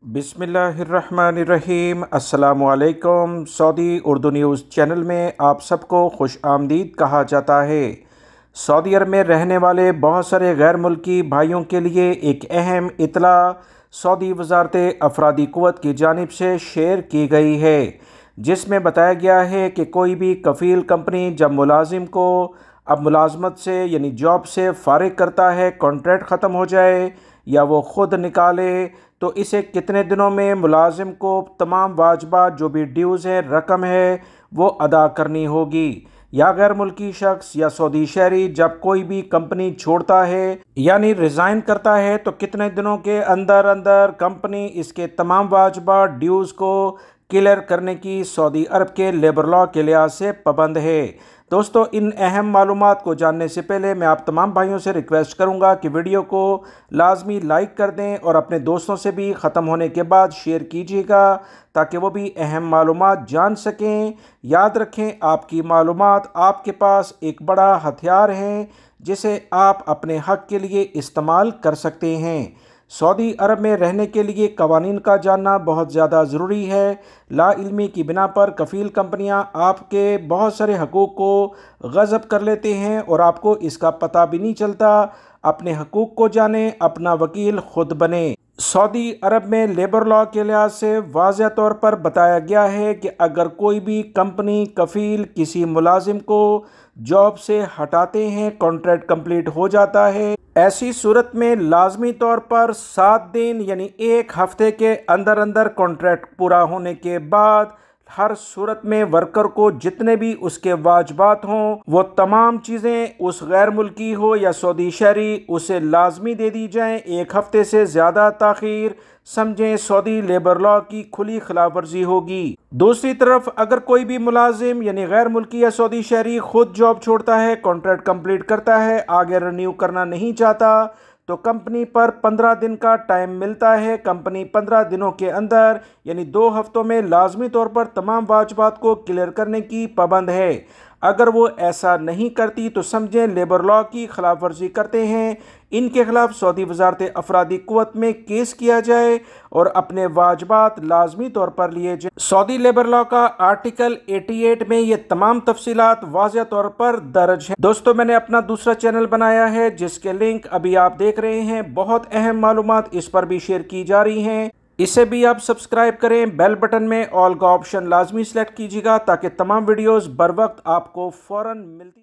बिस्मिल्लाहिर्रहमानिर्रहीम। अस्सलामुअलैकुम। Saudi Urdu news channel में आप सबको खुश आमदीद कहा जाता है। सऊदी अरब में रहने वाले बहुत सारे गैर मुल्की भाइयों के लिए एक अहम इत्तला सऊदी वज़ारत अफरादी क़ुव्वत की जानिब से शेयर की गई है, जिसमें बताया गया है कि कोई भी कफ़ील कंपनी जब मुलाजिम को अब मुलाजमत से यानी जॉब से फ़ारिग करता है, कॉन्ट्रैक्ट ख़त्म हो जाए या वो ख़ुद निकाले, तो इसे कितने दिनों में मुलाजिम को तमाम वाजबात जो भी ड्यूज़ है, रकम है, वो अदा करनी होगी। या गैर मुल्की शख्स या सऊदी शहरी जब कोई भी कंपनी छोड़ता है यानी रिज़ाइन करता है, तो कितने दिनों के अंदर अंदर कंपनी इसके तमाम वाजबात ड्यूज़ को क्लियर करने की सऊदी अरब के लेबर लॉ के लिहाज से पाबंद है। दोस्तों, इन अहम मालूमात को जानने से पहले मैं आप तमाम भाइयों से रिक्वेस्ट करूंगा कि वीडियो को लाजमी लाइक कर दें और अपने दोस्तों से भी ख़त्म होने के बाद शेयर कीजिएगा, ताकि वो भी अहम मालूमात जान सकें। याद रखें, आपकी मालूमात आपके पास एक बड़ा हथियार है जिसे आप अपने हक़ के लिए इस्तेमाल कर सकते हैं। सऊदी अरब में रहने के लिए कवानीन का जानना बहुत ज़्यादा ज़रूरी है। ला इल्मी की बिना पर कफ़ील कंपनियां आपके बहुत सारे हकूक़ को गज़ब कर लेते हैं और आपको इसका पता भी नहीं चलता। अपने हकूक़ को जानें, अपना वकील ख़ुद बने। सऊदी अरब में लेबर लॉ के लिहाज से वाज़ेह तौर पर बताया गया है कि अगर कोई भी कंपनी कफ़ील किसी मुलाजिम को जॉब से हटाते हैं, कॉन्ट्रैक्ट कंप्लीट हो जाता है, ऐसी सूरत में लाजमी तौर पर 7 दिन यानी 1 हफ्ते के अंदर अंदर कॉन्ट्रैक्ट पूरा होने के बाद हर सूरत में वर्कर को जितने भी उसके वाजबात हों, वो तमाम चीज़ें उस गैर मुल्की हो या सऊदी शहरी, उसे लाजमी दे दी जाएं। 1 हफ्ते से ज़्यादा ताख़ीर समझें सऊदी लेबर लॉ की खुली खिलाफ वर्जी होगी। दूसरी तरफ अगर कोई भी मुलाजिम यानी गैर मुल्की या सऊदी शहरी खुद जॉब छोड़ता है, कॉन्ट्रैक्ट कंप्लीट करता है, आगे रिन्यू करना नहीं चाहता, तो कंपनी पर 15 दिन का टाइम मिलता है। कंपनी 15 दिनों के अंदर यानी 2 हफ्तों में लाजमी तौर पर तमाम वाजबात को क्लियर करने की पाबंद है। अगर वो ऐसा नहीं करती तो समझें लेबर लॉ की खिलाफ वर्जी करते हैं। इनके खिलाफ सऊदी वज़ारत अफरादी क़ुव्वत में केस किया जाए और अपने वाजबात लाजमी तौर पर लिए जाए। सऊदी लेबर लॉ का आर्टिकल 88 में ये तमाम तफसीलात वाज़ेह तौर पर दर्ज हैं। दोस्तों, मैंने अपना दूसरा चैनल बनाया है जिसके लिंक अभी आप देख रहे हैं। बहुत अहम मालूमात इस पर भी शेयर की जा रही हैं, इसे भी आप सब्सक्राइब करें। बेल बटन में ऑल का ऑप्शन लाजमी सेलेक्ट कीजिएगा ताकि तमाम वीडियोस बर वक्त आपको फ़ौरन मिलती